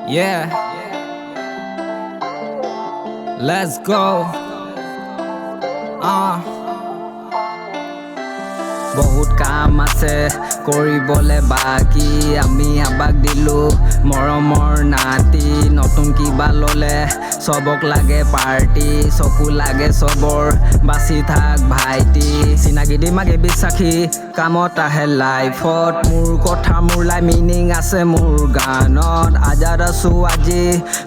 Yeah, let's go. বহুত কাম আছে কৰিবলে বাকি আমি আবাক দিলো মৰমৰ নাতি নতুন কিবা ললে সবক লাগে পাৰ্টি চকু লাগে সবৰ বাচি থাক ভাইটি চিনাকি দিমাগে বিশ্বাসী কামত আহে লাইফত মোৰ কথা মোৰ লাই মিনিং আছে মোৰ গানত আজাদ আছো আজি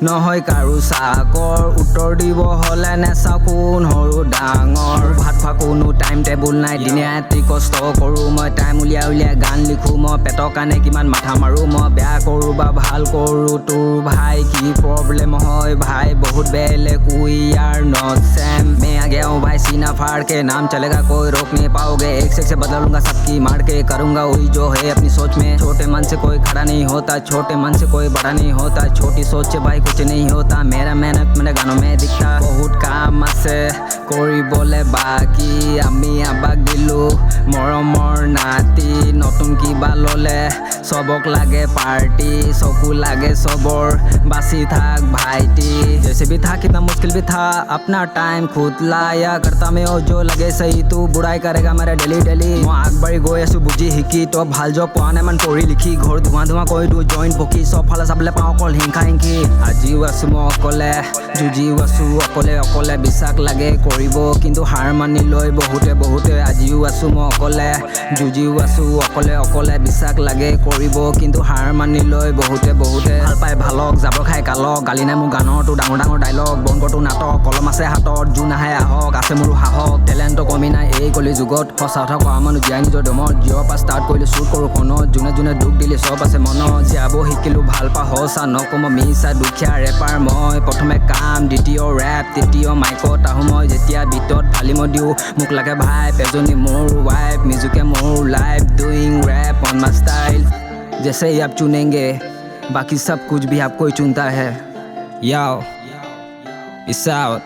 নহয় কাৰো চাকৰ উত্তৰ দিব হলে নেচা কোন সৰু ডাঙৰ ভাত খোৱা কোনো টাইম টেবুল নাই দিনে ৰাতি কষ্ট কৰো মই টাইম উলিয়াই গান লিখো মই পেটৰ কাৰণে কিমান মাথা মাৰো মই বেয়া কৰো বা ভাল কৰো তোৰ ভাই কি প্ৰব্লেম হয় ভাই बहुत बेलेग वी आर नॉट सेम मैं आ गया हूँ भाई सीना फाड़ के नाम चलेगा कोई रोक नहीं पाओगे एक से बदलूंगा सबकी मार के करूंगा वही जो है अपनी सोच में छोटे मन से कोई खड़ा नहीं होता छोटे मन से कोई बड़ा नहीं होता छोटी सोच से भाई कुछ नहीं होता मेरा मेहनत मेरे गानों में दिखता बहुत काम আছে কৰিবলে বাকি আমি আবাক দিলো মৰমৰ নাতি নতুন কিবা ললে সবক লাগে পাৰ্টি চকু লাগে সবৰ বাচি থাক ভাইটি जैसे भी था कितना मुश्किल भी था अपना टाइम खुद लाया करता मैं हो जो लगे सही तू बुराई करेगा मेरे डेली डेली मैं আগবাঢ়ি গৈ আছো বুজি শিকি তো ভাল জব পোৱা নাই মান পঢ়ি লিখি ঘৰ ধোঁৱা ধোঁৱা কৰি দু জইন পকি সব ফালে চাবলে পাওঁ অকল হিংসা হিংসি আজিও আছো মই অকলে যুঁজিও আছো অকলে অকলে বিশ্বাস লাগে কৰিব কিন্তু হাৰ মানি লৈ বহুতে আজিও আছো মই অকলে যুঁজিও আছো অকলে অকলে বিশ্বাস লাগে কৰিব কিন্তু হাৰ মানি লৈ বহুতে ভাল পাই ভালক যাব খাই কালক গালি নাই মোৰ গানৰটো ডাঙৰ ডাইলগ বনগটো নাটক কলম আছে হাতত জোন আহে আহক আছে মোৰ সাহস টেলেণ্টটো কমি নাই এই কলি যুগত সঁচা কথা কোৱা মানুহ জীয়াই নিজৰ দমত জিঅ'ৰ পৰা ষ্টাৰ্ট কৰিলো শ্বুট কৰোঁ ফোনত যোনে দুখ দিলে চব আছে মনত জীয়াব শিকিলো ভাল পা সঁচা নকম মিছা দুখীয়া ৰেপাৰ মই প্ৰথমে কাম দ্বিতীয় ৰেপ তৃতীয় মাইকত আহোঁ মই যেতিয়া বিটত ফালি মই দিওঁ মোক লাগে ভাই এজনী মোৰ ৱাইফ মিউজিকে মোৰ life doing rap on my style जैसे ही आप चुनेंगे बाकी सब कुछ भी आपको ही चुनता है Yo, peace out.